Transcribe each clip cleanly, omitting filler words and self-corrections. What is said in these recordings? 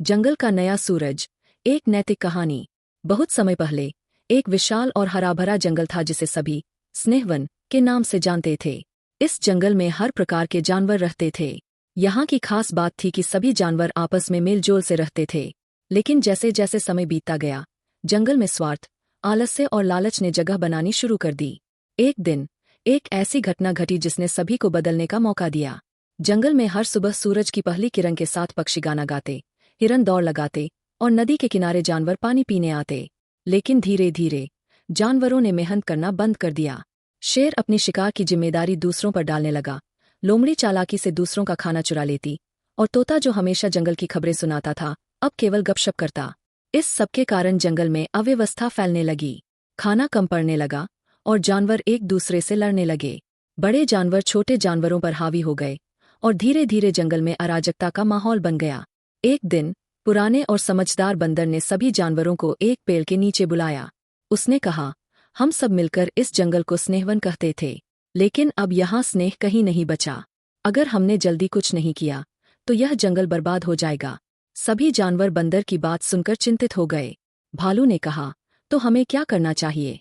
जंगल का नया सूरज। एक नैतिक कहानी। बहुत समय पहले एक विशाल और हरा भरा जंगल था जिसे सभी स्नेहवन के नाम से जानते थे। इस जंगल में हर प्रकार के जानवर रहते थे। यहाँ की खास बात थी कि सभी जानवर आपस में मेलजोल से रहते थे। लेकिन जैसे जैसे समय बीतता गया, जंगल में स्वार्थ, आलस्य और लालच ने जगह बनानी शुरू कर दी। एक दिन एक ऐसी घटना घटी जिसने सभी को बदलने का मौका दिया। जंगल में हर सुबह सूरज की पहली किरण के साथ पक्षी गाना गाते, हिरन दौड़ लगाते और नदी के किनारे जानवर पानी पीने आते। लेकिन धीरे धीरे जानवरों ने मेहनत करना बंद कर दिया। शेर अपनी शिकार की जिम्मेदारी दूसरों पर डालने लगा, लोमड़ी चालाकी से दूसरों का खाना चुरा लेती, और तोता जो हमेशा जंगल की खबरें सुनाता था अब केवल गपशप करता। इस सबके कारण जंगल में अव्यवस्था फैलने लगी, खाना कम पड़ने लगा और जानवर एक दूसरे से लड़ने लगे। बड़े जानवर छोटे जानवरों पर हावी हो गए और धीरे धीरे जंगल में अराजकता का माहौल बन गया। एक दिन पुराने और समझदार बंदर ने सभी जानवरों को एक पेड़ के नीचे बुलाया। उसने कहा, हम सब मिलकर इस जंगल को स्नेहवन कहते थे, लेकिन अब यहाँ स्नेह कहीं नहीं बचा। अगर हमने जल्दी कुछ नहीं किया तो यह जंगल बर्बाद हो जाएगा। सभी जानवर बंदर की बात सुनकर चिंतित हो गए। भालू ने कहा, तो हमें क्या करना चाहिए?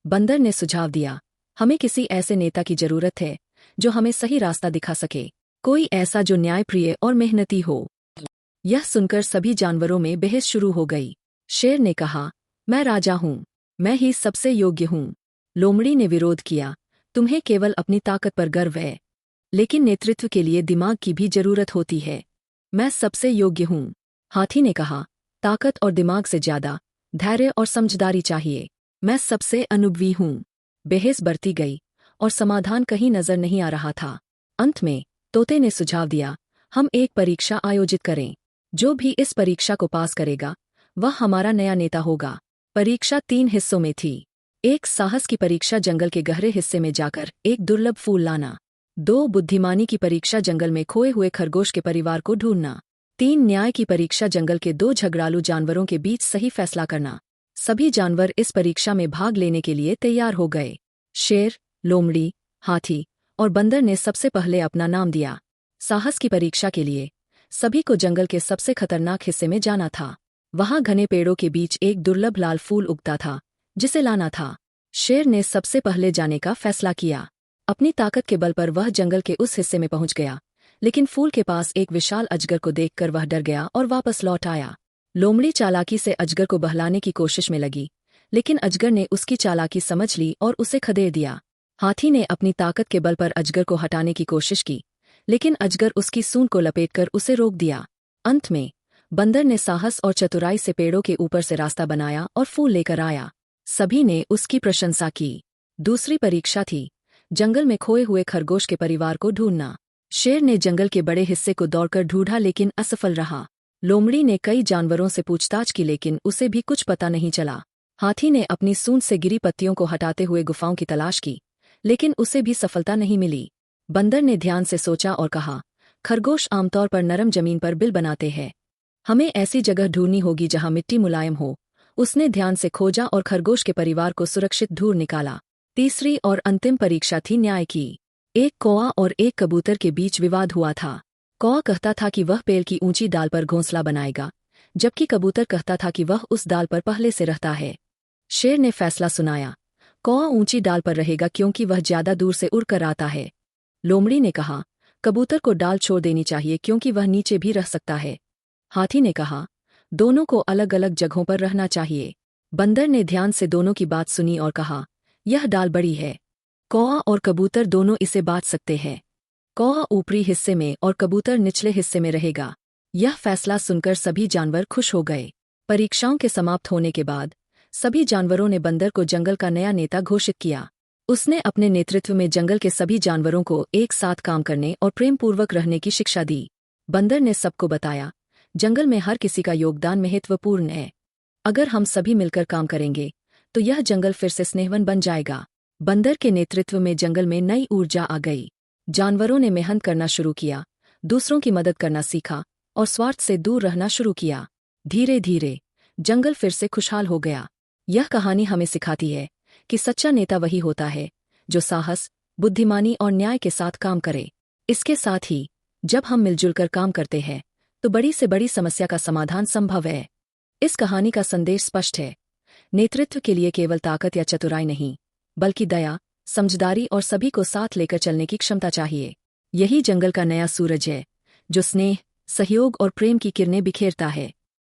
बंदर ने सुझाव दिया, हमें किसी ऐसे नेता की जरूरत है जो हमें सही रास्ता दिखा सके, कोई ऐसा जो न्यायप्रिय और मेहनती हो। यह सुनकर सभी जानवरों में बहस शुरू हो गई। शेर ने कहा, मैं राजा हूँ, मैं ही सबसे योग्य हूँ। लोमड़ी ने विरोध किया, तुम्हें केवल अपनी ताकत पर गर्व है, लेकिन नेतृत्व के लिए दिमाग की भी जरूरत होती है। मैं सबसे योग्य हूँ। हाथी ने कहा, ताकत और दिमाग से ज्यादा धैर्य और समझदारी चाहिए, मैं सबसे अनुभवी हूँ। बहस बढ़ती गई और समाधान कहीं नजर नहीं आ रहा था। अंत में तोते ने सुझाव दिया, हम एक परीक्षा आयोजित करें, जो भी इस परीक्षा को पास करेगा वह हमारा नया नेता होगा। परीक्षा 3 हिस्सों में थी। एक साहस की परीक्षा, जंगल के गहरे हिस्से में जाकर एक दुर्लभ फूल लाना। 2 बुद्धिमानी की परीक्षा, जंगल में खोए हुए खरगोश के परिवार को ढूंढना। 3 न्याय की परीक्षा, जंगल के 2 झगड़ालू जानवरों के बीच सही फैसला करना। सभी जानवर इस परीक्षा में भाग लेने के लिए तैयार हो गए। शेर, लोमड़ी, हाथी और बंदर ने सबसे पहले अपना नाम दिया। साहस की परीक्षा के लिए सभी को जंगल के सबसे खतरनाक हिस्से में जाना था। वहां घने पेड़ों के बीच एक दुर्लभ लाल फूल उगता था जिसे लाना था। शेर ने सबसे पहले जाने का फैसला किया। अपनी ताकत के बल पर वह जंगल के उस हिस्से में पहुंच गया, लेकिन फूल के पास एक विशाल अजगर को देखकर वह डर गया और वापस लौट आया। लोमड़ी चालाकी से अजगर को बहलाने की कोशिश में लगी, लेकिन अजगर ने उसकी चालाकी समझ ली और उसे खदेड़ दिया। हाथी ने अपनी ताकत के बल पर अजगर को हटाने की कोशिश की, लेकिन अजगर उसकी सूंड को लपेटकर उसे रोक दिया। अंत में बंदर ने साहस और चतुराई से पेड़ों के ऊपर से रास्ता बनाया और फूल लेकर आया। सभी ने उसकी प्रशंसा की। दूसरी परीक्षा थी, जंगल में खोए हुए खरगोश के परिवार को ढूंढना। शेर ने जंगल के बड़े हिस्से को दौड़कर ढूंढा, लेकिन असफल रहा। लोमड़ी ने कई जानवरों से पूछताछ की, लेकिन उसे भी कुछ पता नहीं चला। हाथी ने अपनी सूंड से गिरी पत्तियों को हटाते हुए गुफाओं की तलाश की, लेकिन उसे भी सफलता नहीं मिली। बंदर ने ध्यान से सोचा और कहा, खरगोश आमतौर पर नरम जमीन पर बिल बनाते हैं, हमें ऐसी जगह ढूंढनी होगी जहां मिट्टी मुलायम हो। उसने ध्यान से खोजा और खरगोश के परिवार को सुरक्षित ढूंढ निकाला। तीसरी और अंतिम परीक्षा थी न्याय की। एक कौआ और एक कबूतर के बीच विवाद हुआ था। कौआ कहता था कि वह पेड़ की ऊंची डाल पर घोंसला बनाएगा, जबकि कबूतर कहता था कि वह उस डाल पर पहले से रहता है। शेर ने फैसला सुनाया, कौआ ऊंची डाल पर रहेगा क्योंकि वह ज्यादा दूर से उड़कर आता है। लोमड़ी ने कहा, कबूतर को डाल छोड़ देनी चाहिए क्योंकि वह नीचे भी रह सकता है। हाथी ने कहा, दोनों को अलग अलग जगहों पर रहना चाहिए। बंदर ने ध्यान से दोनों की बात सुनी और कहा, यह डाल बड़ी है, कौआ और कबूतर दोनों इसे बांट सकते हैं। कौआ ऊपरी हिस्से में और कबूतर निचले हिस्से में रहेगा। यह फैसला सुनकर सभी जानवर खुश हो गए। परीक्षाओं के समाप्त होने के बाद सभी जानवरों ने बंदर को जंगल का नया नेता घोषित किया। उसने अपने नेतृत्व में जंगल के सभी जानवरों को एक साथ काम करने और प्रेमपूर्वक रहने की शिक्षा दी। बंदर ने सबको बताया, जंगल में हर किसी का योगदान महत्वपूर्ण है। अगर हम सभी मिलकर काम करेंगे तो यह जंगल फिर से स्नेहवन बन जाएगा। बंदर के नेतृत्व में जंगल में नई ऊर्जा आ गई। जानवरों ने मेहनत करना शुरू किया, दूसरों की मदद करना सीखा और स्वार्थ से दूर रहना शुरू किया। धीरे धीरे जंगल फिर से खुशहाल हो गया। यह कहानी हमें सिखाती है कि सच्चा नेता वही होता है जो साहस, बुद्धिमानी और न्याय के साथ काम करे। इसके साथ ही जब हम मिलजुल कर काम करते हैं तो बड़ी से बड़ी समस्या का समाधान संभव है। इस कहानी का संदेश स्पष्ट है। नेतृत्व के लिए केवल ताकत या चतुराई नहीं, बल्कि दया, समझदारी और सभी को साथ लेकर चलने की क्षमता चाहिए। यही जंगल का नया सूरज है, जो स्नेह, सहयोग और प्रेम की किरणें बिखेरता है।